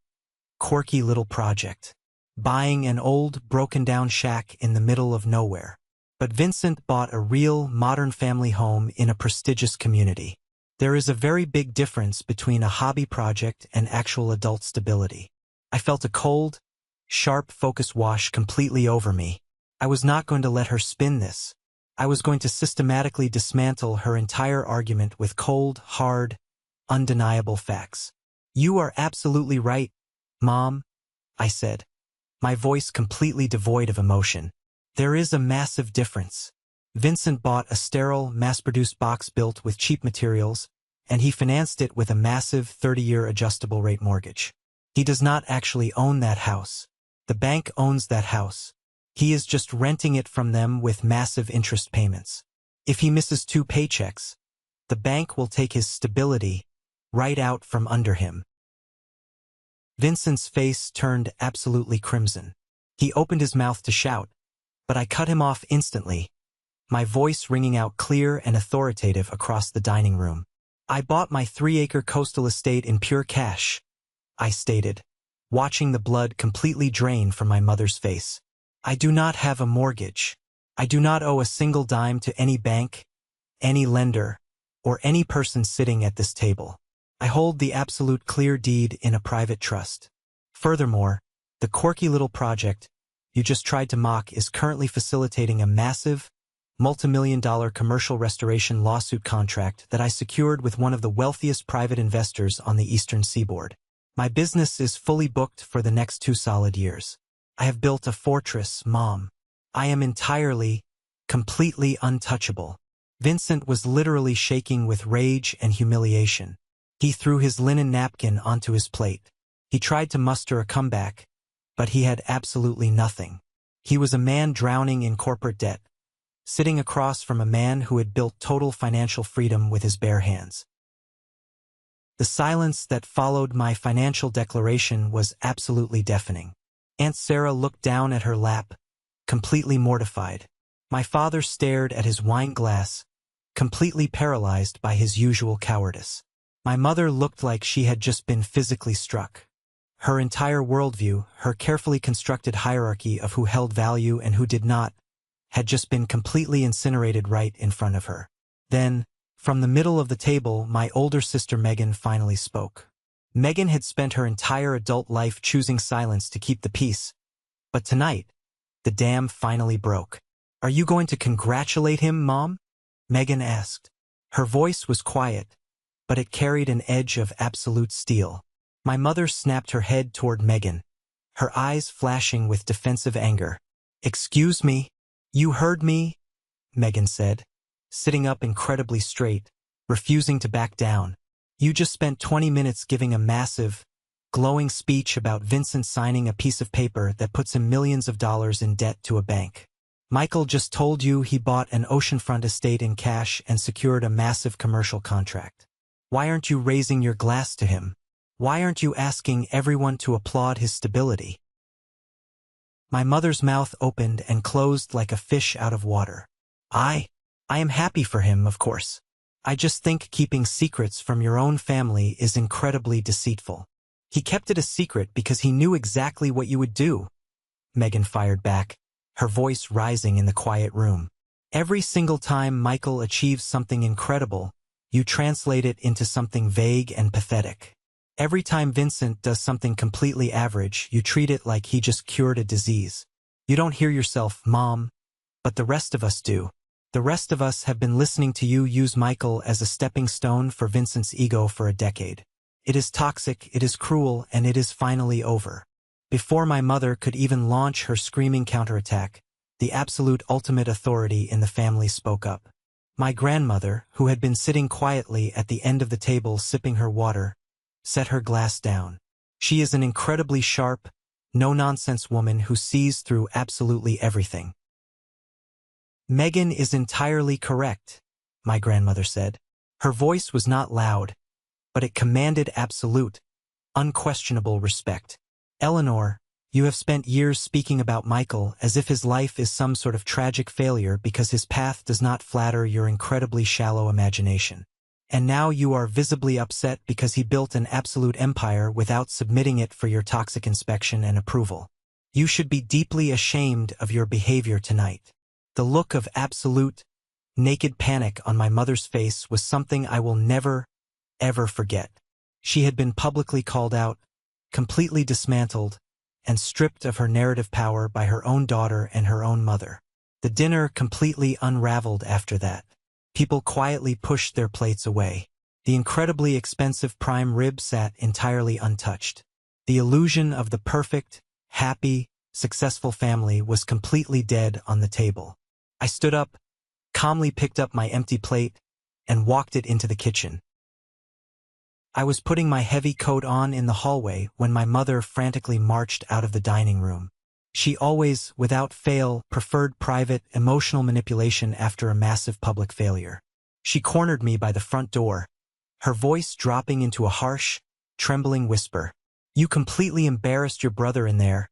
quirky little project. Buying an old, broken-down shack in the middle of nowhere. But Vincent bought a real, modern family home in a prestigious community. There is a very big difference between a hobby project and actual adult stability." I felt a cold, sharp focus wash completely over me. I was not going to let her spin this. I was going to systematically dismantle her entire argument with cold, hard, undeniable facts. "You are absolutely right, Mom," I said, my voice completely devoid of emotion. "There is a massive difference. Vincent bought a sterile, mass-produced box built with cheap materials, and he financed it with a massive 30-year adjustable rate mortgage. He does not actually own that house. The bank owns that house. He is just renting it from them with massive interest payments. If he misses 2 paychecks, the bank will take his stability right out from under him. Vincent's face turned absolutely crimson. He opened his mouth to shout, but I cut him off instantly, my voice ringing out clear and authoritative across the dining room. I bought my 3-acre coastal estate in pure cash, I stated, watching the blood completely drain from my mother's face. I do not have a mortgage. I do not owe a single dime to any bank, any lender, or any person sitting at this table. I hold the absolute clear deed in a private trust. Furthermore, the quirky little project you just tried to mock is currently facilitating a massive, multi-million-dollar commercial restoration lawsuit contract that I secured with one of the wealthiest private investors on the eastern seaboard. My business is fully booked for the next 2 solid years. I have built a fortress, Mom. I am entirely, completely untouchable. Vincent was literally shaking with rage and humiliation. He threw his linen napkin onto his plate. He tried to muster a comeback, but he had absolutely nothing. He was a man drowning in corporate debt, sitting across from a man who had built total financial freedom with his bare hands. The silence that followed my financial declaration was absolutely deafening. Aunt Sarah looked down at her lap, completely mortified. My father stared at his wine glass, completely paralyzed by his usual cowardice. My mother looked like she had just been physically struck. Her entire worldview, her carefully constructed hierarchy of who held value and who did not, had just been completely incinerated right in front of her. Then, from the middle of the table, my older sister Megan finally spoke. Megan had spent her entire adult life choosing silence to keep the peace, but tonight, the dam finally broke. "Are you going to congratulate him, Mom?" Megan asked. Her voice was quiet, but it carried an edge of absolute steel. My mother snapped her head toward Megan, her eyes flashing with defensive anger. "Excuse me? You heard me?" Megan said, sitting up incredibly straight, refusing to back down. "You just spent 20 minutes giving a massive, glowing speech about Vincent signing a piece of paper that puts him millions of dollars in debt to a bank. Michael just told you he bought an oceanfront estate in cash and secured a massive commercial contract. Why aren't you raising your glass to him? Why aren't you asking everyone to applaud his stability?" My mother's mouth opened and closed like a fish out of water. I am happy for him, of course. I just think keeping secrets from your own family is incredibly deceitful. He kept it a secret because he knew exactly what you would do," Megan fired back, her voice rising in the quiet room. "Every single time Michael achieves something incredible, you translate it into something vague and pathetic. Every time Vincent does something completely average, you treat it like he just cured a disease. You don't hear yourself, Mom, but the rest of us do. The rest of us have been listening to you use Michael as a stepping stone for Vincent's ego for a decade. It is toxic, it is cruel, and it is finally over." Before my mother could even launch her screaming counterattack, the absolute ultimate authority in the family spoke up. My grandmother, who had been sitting quietly at the end of the table sipping her water, set her glass down. She is an incredibly sharp, no-nonsense woman who sees through absolutely everything. "Megan is entirely correct," my grandmother said. Her voice was not loud, but it commanded absolute, unquestionable respect. "Eleanor, you have spent years speaking about Michael as if his life is some sort of tragic failure because his path does not flatter your incredibly shallow imagination. And now you are visibly upset because he built an absolute empire without submitting it for your toxic inspection and approval. You should be deeply ashamed of your behavior tonight." The look of absolute, naked panic on my mother's face was something I will never, ever forget. She had been publicly called out, completely dismantled, and stripped of her narrative power by her own daughter and her own mother. The dinner completely unraveled after that. People quietly pushed their plates away. The incredibly expensive prime rib sat entirely untouched. The illusion of the perfect, happy, successful family was completely dead on the table. I stood up, calmly picked up my empty plate, and walked it into the kitchen. I was putting my heavy coat on in the hallway when my mother frantically marched out of the dining room. She always, without fail, preferred private, emotional manipulation after a massive public failure. She cornered me by the front door, her voice dropping into a harsh, trembling whisper. "You completely embarrassed your brother in there,"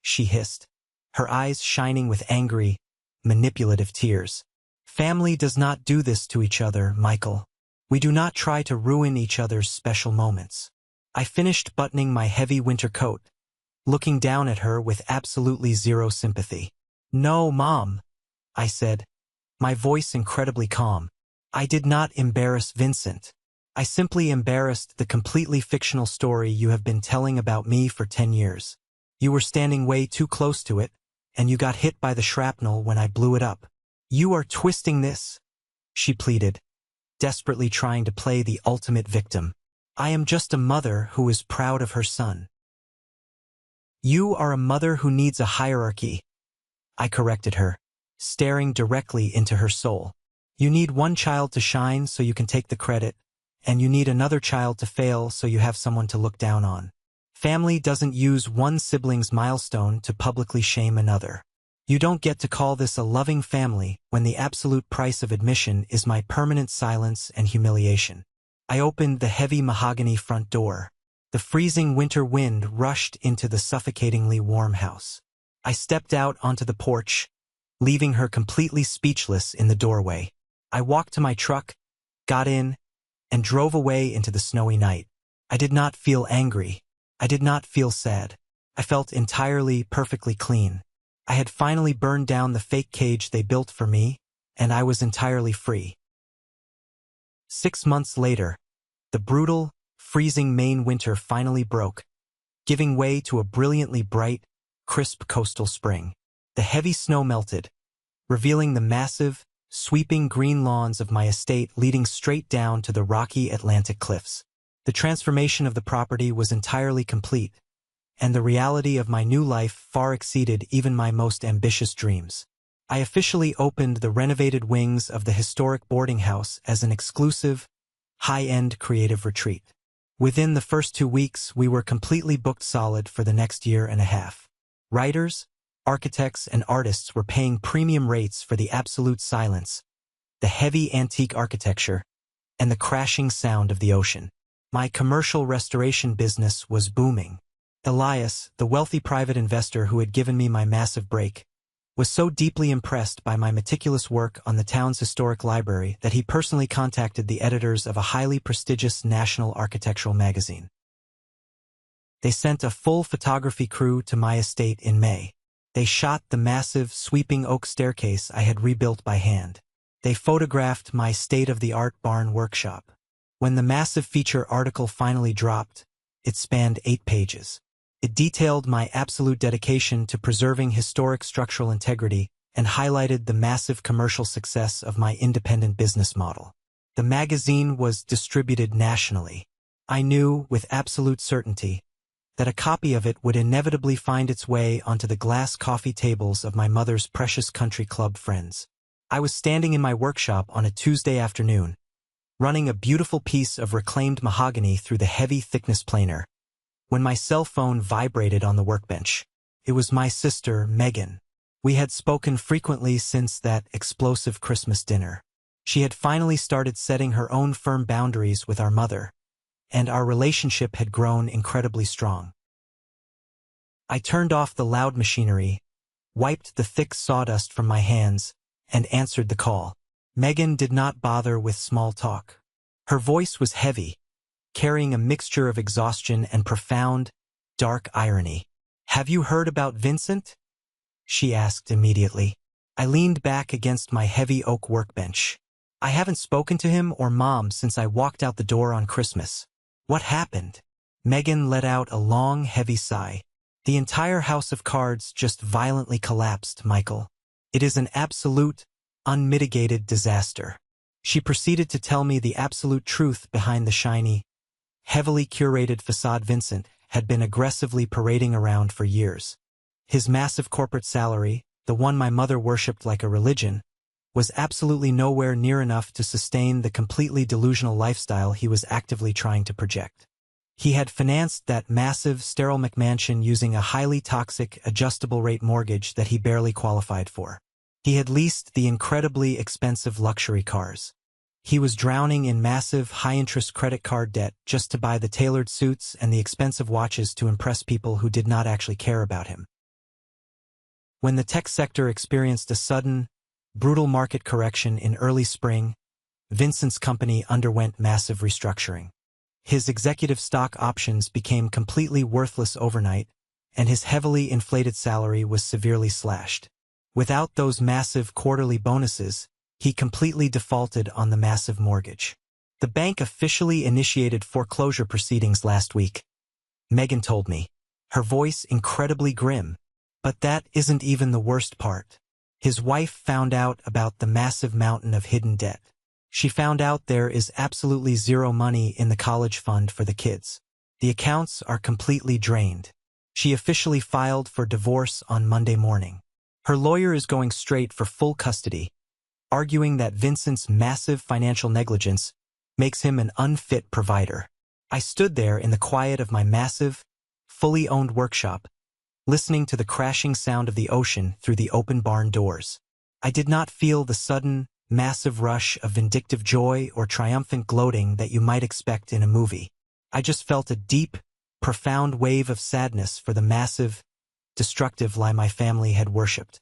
she hissed, her eyes shining with angry, manipulative tears. "Family does not do this to each other, Michael. We do not try to ruin each other's special moments." I finished buttoning my heavy winter coat, looking down at her with absolutely zero sympathy. "No, Mom," I said, my voice incredibly calm. "I did not embarrass Vincent. I simply embarrassed the completely fictional story you have been telling about me for 10 years. You were standing way too close to it, and you got hit by the shrapnel when I blew it up. You are twisting this," she pleaded, desperately trying to play the ultimate victim. "I am just a mother who is proud of her son." "You are a mother who needs a hierarchy," I corrected her, staring directly into her soul. "You need one child to shine so you can take the credit, and you need another child to fail so you have someone to look down on. Family doesn't use one sibling's milestone to publicly shame another. You don't get to call this a loving family when the absolute price of admission is my permanent silence and humiliation." I opened the heavy mahogany front door. The freezing winter wind rushed into the suffocatingly warm house. I stepped out onto the porch, leaving her completely speechless in the doorway. I walked to my truck, got in, and drove away into the snowy night. I did not feel angry. I did not feel sad. I felt entirely, perfectly clean. I had finally burned down the fake cage they built for me, and I was entirely free. 6 months later, the brutal, freezing Maine winter finally broke, giving way to a brilliantly bright, crisp coastal spring. The heavy snow melted, revealing the massive, sweeping green lawns of my estate leading straight down to the rocky Atlantic cliffs. The transformation of the property was entirely complete, and the reality of my new life far exceeded even my most ambitious dreams. I officially opened the renovated wings of the historic boarding house as an exclusive, high-end creative retreat. Within the first 2 weeks, we were completely booked solid for the next year and a half. Writers, architects, and artists were paying premium rates for the absolute silence, the heavy antique architecture, and the crashing sound of the ocean. My commercial restoration business was booming. Elias, the wealthy private investor who had given me my massive break, was so deeply impressed by my meticulous work on the town's historic library that he personally contacted the editors of a highly prestigious national architectural magazine. They sent a full photography crew to my estate in May. They shot the massive, sweeping oak staircase I had rebuilt by hand. They photographed my state-of-the-art barn workshop. When the massive feature article finally dropped, it spanned 8 pages. It detailed my absolute dedication to preserving historic structural integrity and highlighted the massive commercial success of my independent business model. The magazine was distributed nationally. I knew, with absolute certainty, that a copy of it would inevitably find its way onto the glass coffee tables of my mother's precious country club friends. I was standing in my workshop on a Tuesday afternoon, running a beautiful piece of reclaimed mahogany through the heavy thickness planer, when my cell phone vibrated on the workbench. It was my sister, Megan. We had spoken frequently since that explosive Christmas dinner. She had finally started setting her own firm boundaries with our mother, and our relationship had grown incredibly strong. I turned off the loud machinery, wiped the thick sawdust from my hands, and answered the call. Megan did not bother with small talk. Her voice was heavy, carrying a mixture of exhaustion and profound, dark irony. "Have you heard about Vincent?" she asked immediately. I leaned back against my heavy oak workbench. "I haven't spoken to him or Mom since I walked out the door on Christmas." "What happened?" Megan let out a long, heavy sigh. "The entire house of cards just violently collapsed, Michael. It is an absolute, unmitigated disaster." She proceeded to tell me the absolute truth behind the shiny, heavily curated facade Vincent had been aggressively parading around for years. His massive corporate salary, the one my mother worshipped like a religion, was absolutely nowhere near enough to sustain the completely delusional lifestyle he was actively trying to project. He had financed that massive, sterile McMansion using a highly toxic, adjustable-rate mortgage that he barely qualified for. He had leased the incredibly expensive luxury cars. He was drowning in massive, high-interest credit card debt just to buy the tailored suits and the expensive watches to impress people who did not actually care about him. When the tech sector experienced a sudden, brutal market correction in early spring, Vincent's company underwent massive restructuring. His executive stock options became completely worthless overnight, and his heavily inflated salary was severely slashed. Without those massive quarterly bonuses, he completely defaulted on the massive mortgage. The bank officially initiated foreclosure proceedings last week, Megan told me, her voice incredibly grim. But that isn't even the worst part. His wife found out about the massive mountain of hidden debt. She found out there is absolutely zero money in the college fund for the kids. The accounts are completely drained. She officially filed for divorce on Monday morning. Her lawyer is going straight for full custody, arguing that Vincent's massive financial negligence makes him an unfit provider. I stood there in the quiet of my massive, fully owned workshop, listening to the crashing sound of the ocean through the open barn doors. I did not feel the sudden, massive rush of vindictive joy or triumphant gloating that you might expect in a movie. I just felt a deep, profound wave of sadness for the massive, destructive lie my family had worshipped.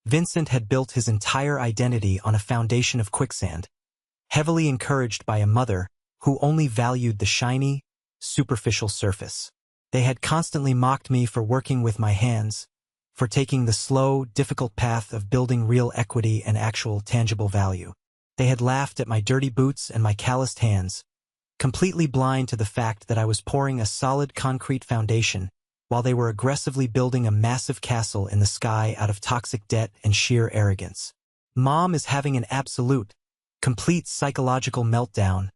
Vincent had built his entire identity on a foundation of quicksand, heavily encouraged by a mother who only valued the shiny, superficial surface. They had constantly mocked me for working with my hands, for taking the slow, difficult path of building real equity and actual tangible value. They had laughed at my dirty boots and my calloused hands, completely blind to the fact that I was pouring a solid concrete foundation while they were aggressively building a massive castle in the sky out of toxic debt and sheer arrogance. Mom is having an absolute, complete psychological meltdown,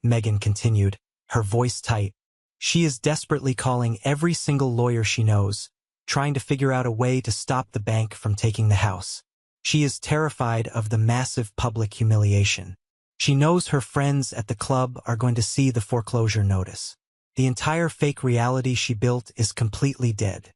Megan continued, her voice tight. She is desperately calling every single lawyer she knows, trying to figure out a way to stop the bank from taking the house. She is terrified of the massive public humiliation. She knows her friends at the club are going to see the foreclosure notice. The entire fake reality she built is completely dead.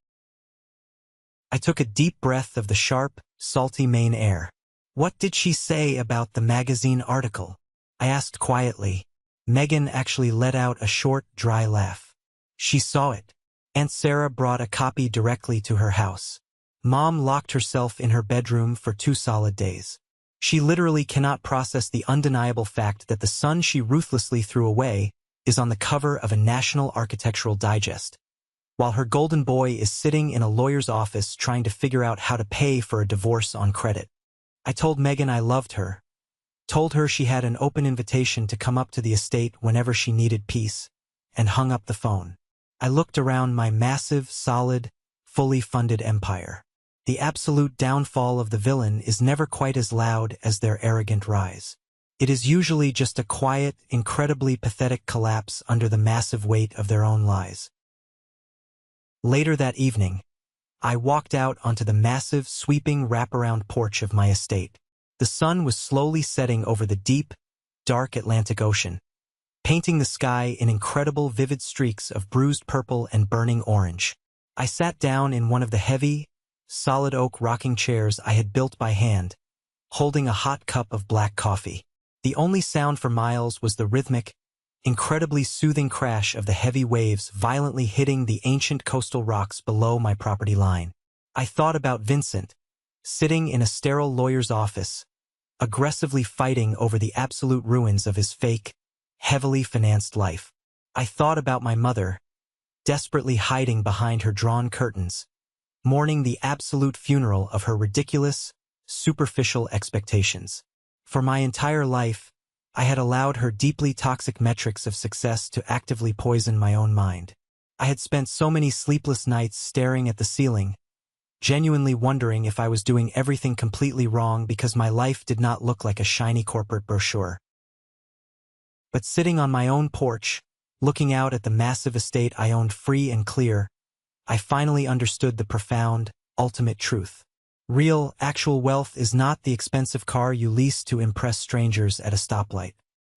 I took a deep breath of the sharp, salty Maine air. What did she say about the magazine article? I asked quietly. Megan actually let out a short, dry laugh. She saw it. Aunt Sarah brought a copy directly to her house. Mom locked herself in her bedroom for 2 solid days. She literally cannot process the undeniable fact that the son she ruthlessly threw away is on the cover of a National Architectural Digest, while her golden boy is sitting in a lawyer's office trying to figure out how to pay for a divorce on credit. I told Megan I loved her, told her she had an open invitation to come up to the estate whenever she needed peace, and hung up the phone. I looked around my massive, solid, fully funded empire. The absolute downfall of the villain is never quite as loud as their arrogant rise. It is usually just a quiet, incredibly pathetic collapse under the massive weight of their own lies. Later that evening, I walked out onto the massive, sweeping wraparound porch of my estate. The sun was slowly setting over the deep, dark Atlantic Ocean, painting the sky in incredible vivid streaks of bruised purple and burning orange. I sat down in one of the heavy, solid oak rocking chairs I had built by hand, holding a hot cup of black coffee. The only sound for miles was the rhythmic, incredibly soothing crash of the heavy waves violently hitting the ancient coastal rocks below my property line. I thought about Vincent, sitting in a sterile lawyer's office, aggressively fighting over the absolute ruins of his fake, heavily financed life. I thought about my mother, desperately hiding behind her drawn curtains, mourning the absolute funeral of her ridiculous, superficial expectations. For my entire life, I had allowed her deeply toxic metrics of success to actively poison my own mind. I had spent so many sleepless nights staring at the ceiling, genuinely wondering if I was doing everything completely wrong because my life did not look like a shiny corporate brochure. But sitting on my own porch, looking out at the massive estate I owned free and clear, I finally understood the profound, ultimate truth. Real, actual wealth is not the expensive car you lease to impress strangers at a stoplight.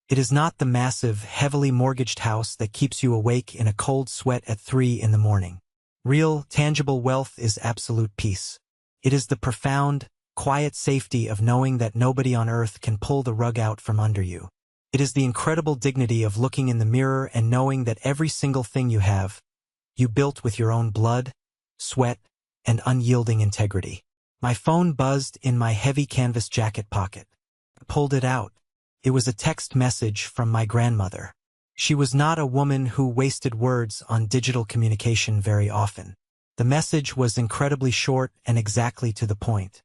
It is not the massive, heavily mortgaged house that keeps you awake in a cold sweat at 3 in the morning. Real, tangible wealth is absolute peace. It is the profound, quiet safety of knowing that nobody on earth can pull the rug out from under you. It is the incredible dignity of looking in the mirror and knowing that every single thing you have, you built with your own blood, sweat, and unyielding integrity. My phone buzzed in my heavy canvas jacket pocket. I pulled it out. It was a text message from my grandmother. She was not a woman who wasted words on digital communication very often. The message was incredibly short and exactly to the point.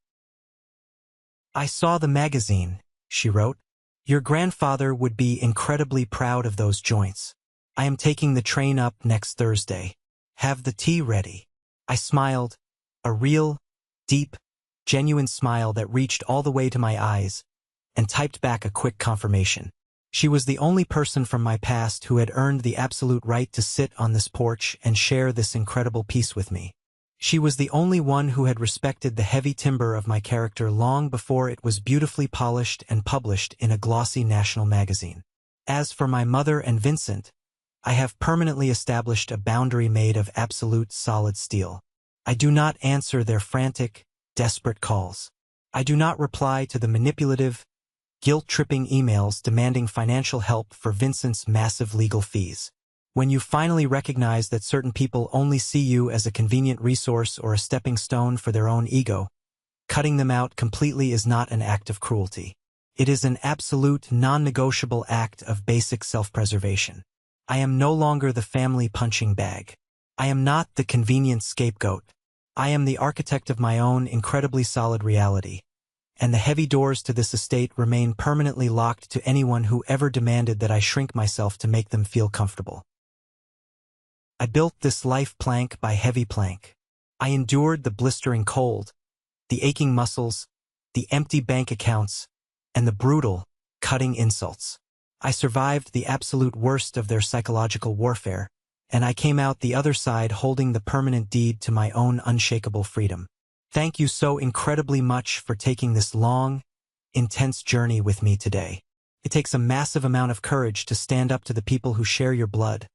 "I saw the magazine," she wrote. "Your grandfather would be incredibly proud of those joints. I am taking the train up next Thursday. Have the tea ready." I smiled, a real, deep, genuine smile that reached all the way to my eyes, and typed back a quick confirmation. She was the only person from my past who had earned the absolute right to sit on this porch and share this incredible piece with me. She was the only one who had respected the heavy timber of my character long before it was beautifully polished and published in a glossy national magazine. As for my mother and Vincent, I have permanently established a boundary made of absolute solid steel. I do not answer their frantic, desperate calls. I do not reply to the manipulative, guilt-tripping emails demanding financial help for Vincent's massive legal fees. When you finally recognize that certain people only see you as a convenient resource or a stepping stone for their own ego, cutting them out completely is not an act of cruelty. It is an absolute, non-negotiable act of basic self-preservation. I am no longer the family punching bag. I am not the convenient scapegoat. I am the architect of my own incredibly solid reality, and the heavy doors to this estate remain permanently locked to anyone who ever demanded that I shrink myself to make them feel comfortable. I built this life plank by heavy plank. I endured the blistering cold, the aching muscles, the empty bank accounts, and the brutal, cutting insults. I survived the absolute worst of their psychological warfare, and I came out the other side holding the permanent deed to my own unshakable freedom. Thank you so incredibly much for taking this long, intense journey with me today. It takes a massive amount of courage to stand up to the people who share your blood,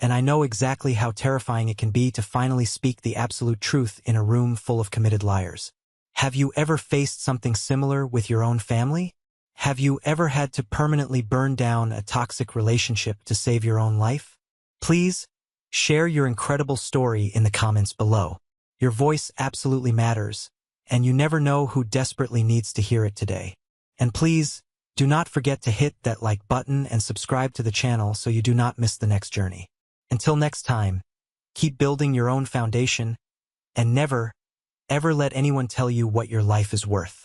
and I know exactly how terrifying it can be to finally speak the absolute truth in a room full of committed liars. Have you ever faced something similar with your own family? Have you ever had to permanently burn down a toxic relationship to save your own life? Please, share your incredible story in the comments below. Your voice absolutely matters, and you never know who desperately needs to hear it today. And please, do not forget to hit that like button and subscribe to the channel so you do not miss the next journey. Until next time, keep building your own foundation, and never, ever let anyone tell you what your life is worth.